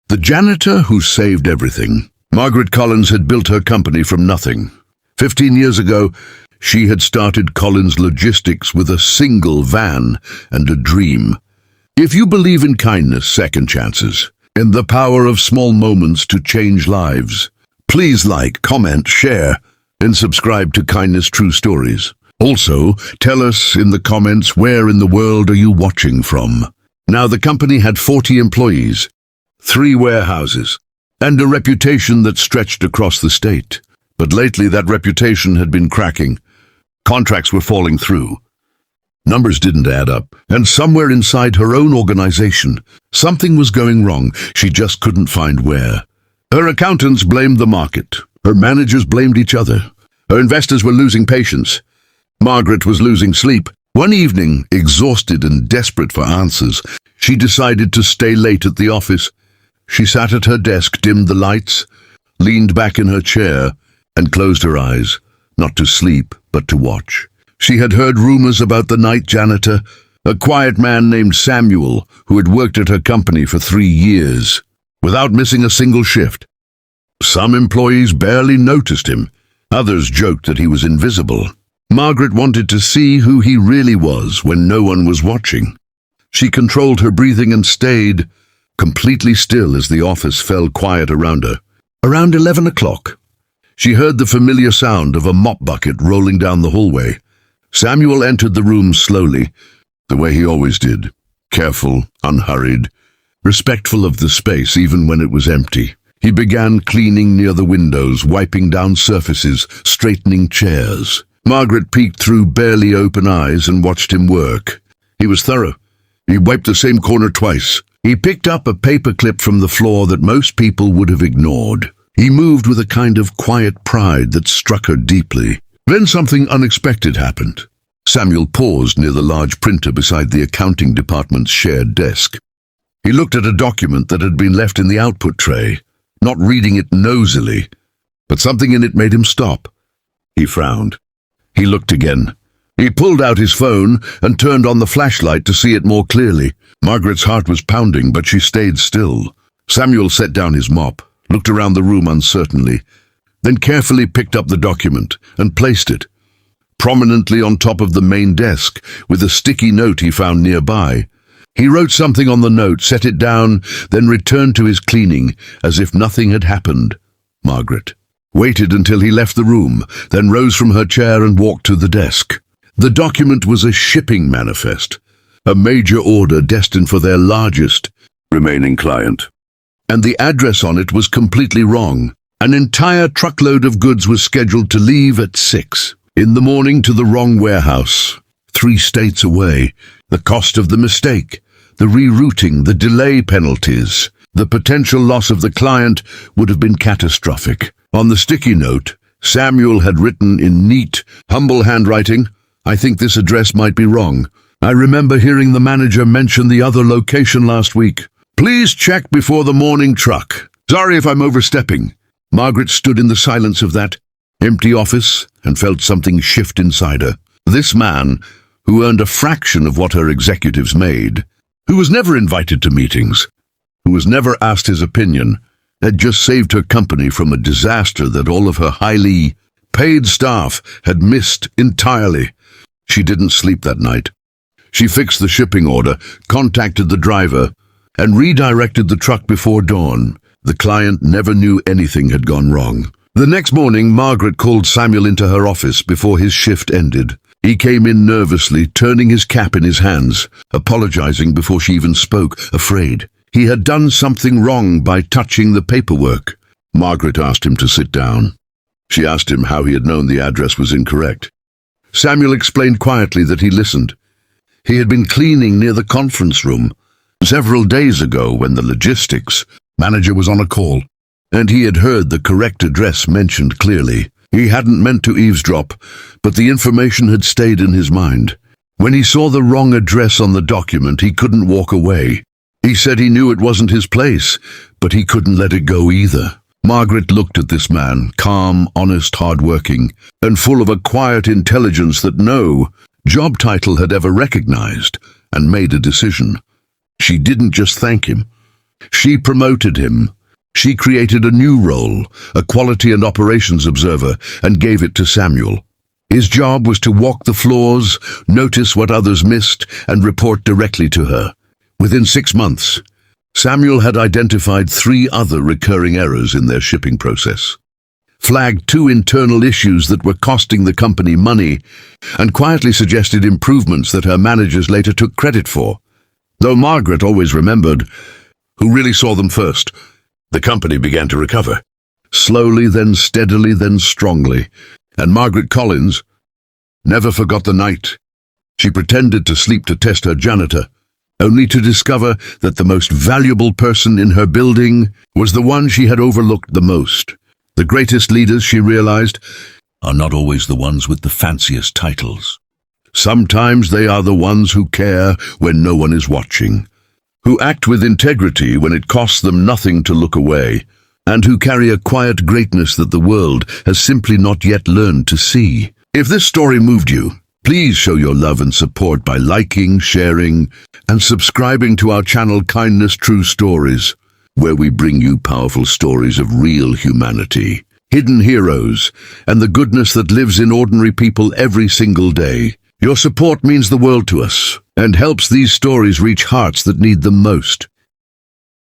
The janitor who saved everything. Margaret Collins had built her company from nothing. 15 years ago, she had started Collins Logistics with a single van and a dream. If you believe in kindness, second chances, in the power of small moments to change lives, please like, comment, share, and subscribe to Kindness True Stories. Also, tell us in the comments where in the world are you watching from. Now, the company had 40 employees, 3 warehouses, and a reputation that stretched across the state. But lately that reputation had been cracking. Contracts were falling through. Numbers didn't add up, and somewhere inside her own organization, something was going wrong. She just couldn't find where. Her accountants blamed the market. Her managers blamed each other. Her investors were losing patience. Margaret was losing sleep. One evening, exhausted and desperate for answers, she decided to stay late at the office. She sat at her desk, dimmed the lights, leaned back in her chair, and closed her eyes, not to sleep, but to watch. She had heard rumors about the night janitor, a quiet man named Samuel, who had worked at her company for 3 years, without missing a single shift. Some employees barely noticed him. Others joked that he was invisible. Margaret wanted to see who he really was when no one was watching. She controlled her breathing and stayed completely still as the office fell quiet around her. Around 11 o'clock, she heard the familiar sound of a mop bucket rolling down the hallway. Samuel entered the room slowly, the way he always did, careful, unhurried, respectful of the space even when it was empty. He began cleaning near the windows, wiping down surfaces, straightening chairs. Margaret peeked through barely open eyes and watched him work. He was thorough. He wiped the same corner twice. He picked up a paperclip from the floor that most people would have ignored. He moved with a kind of quiet pride that struck her deeply. Then something unexpected happened. Samuel paused near the large printer beside the accounting department's shared desk. He looked at a document that had been left in the output tray, not reading it nosily, but something in it made him stop. He frowned. He looked again. He pulled out his phone and turned on the flashlight to see it more clearly. Margaret's heart was pounding, but she stayed still. Samuel set down his mop, looked around the room uncertainly, then carefully picked up the document and placed it prominently on top of the main desk with a sticky note he found nearby. He wrote something on the note, set it down, then returned to his cleaning as if nothing had happened. Margaret waited until he left the room, then rose from her chair and walked to the desk. The document was a shipping manifest, a major order destined for their largest remaining client. And the address on it was completely wrong. An entire truckload of goods was scheduled to leave at 6 in the morning to the wrong warehouse, 3 states away. The cost of the mistake, the rerouting, the delay penalties, the potential loss of the client would have been catastrophic. On the sticky note, Samuel had written in neat, humble handwriting, "I think this address might be wrong. I remember hearing the manager mention the other location last week. Please check before the morning truck. Sorry if I'm overstepping." Margaret stood in the silence of that empty office and felt something shift inside her. This man, who earned a fraction of what her executives made, who was never invited to meetings, who was never asked his opinion, had just saved her company from a disaster that all of her highly paid staff had missed entirely. She didn't sleep that night. She fixed the shipping order, contacted the driver, and redirected the truck before dawn. The client never knew anything had gone wrong. The next morning, Margaret called Samuel into her office before his shift ended. He came in nervously, turning his cap in his hands, apologizing before she even spoke, afraid. He had done something wrong by touching the paperwork. Margaret asked him to sit down. She asked him how he had known the address was incorrect. Samuel explained quietly that he listened. He had been cleaning near the conference room several days ago when the logistics manager was on a call, and he had heard the correct address mentioned clearly. He hadn't meant to eavesdrop, but the information had stayed in his mind. When he saw the wrong address on the document, he couldn't walk away. He said he knew it wasn't his place, but he couldn't let it go either. Margaret looked at this man, calm, honest, hard-working, and full of a quiet intelligence that no job title had ever recognized, and made a decision. She didn't just thank him. She promoted him. She created a new role, a quality and operations observer, and gave it to Samuel. His job was to walk the floors, notice what others missed, and report directly to her. Within 6 months, Samuel had identified 3 other recurring errors in their shipping process, flagged 2 internal issues that were costing the company money, and quietly suggested improvements that her managers later took credit for. Though Margaret always remembered who really saw them first, the company began to recover. Slowly, then steadily, then strongly. And Margaret Collins never forgot the night. She pretended to sleep to test her janitor, only to discover that the most valuable person in her building was the one she had overlooked the most. The greatest leaders, she realized, are not always the ones with the fanciest titles. Sometimes they are the ones who care when no one is watching, who act with integrity when it costs them nothing to look away, and who carry a quiet greatness that the world has simply not yet learned to see. If this story moved you, please show your love and support by liking, sharing, and subscribing to our channel Kindness True Stories, where we bring you powerful stories of real humanity, hidden heroes, and the goodness that lives in ordinary people every single day. Your support means the world to us and helps these stories reach hearts that need them most.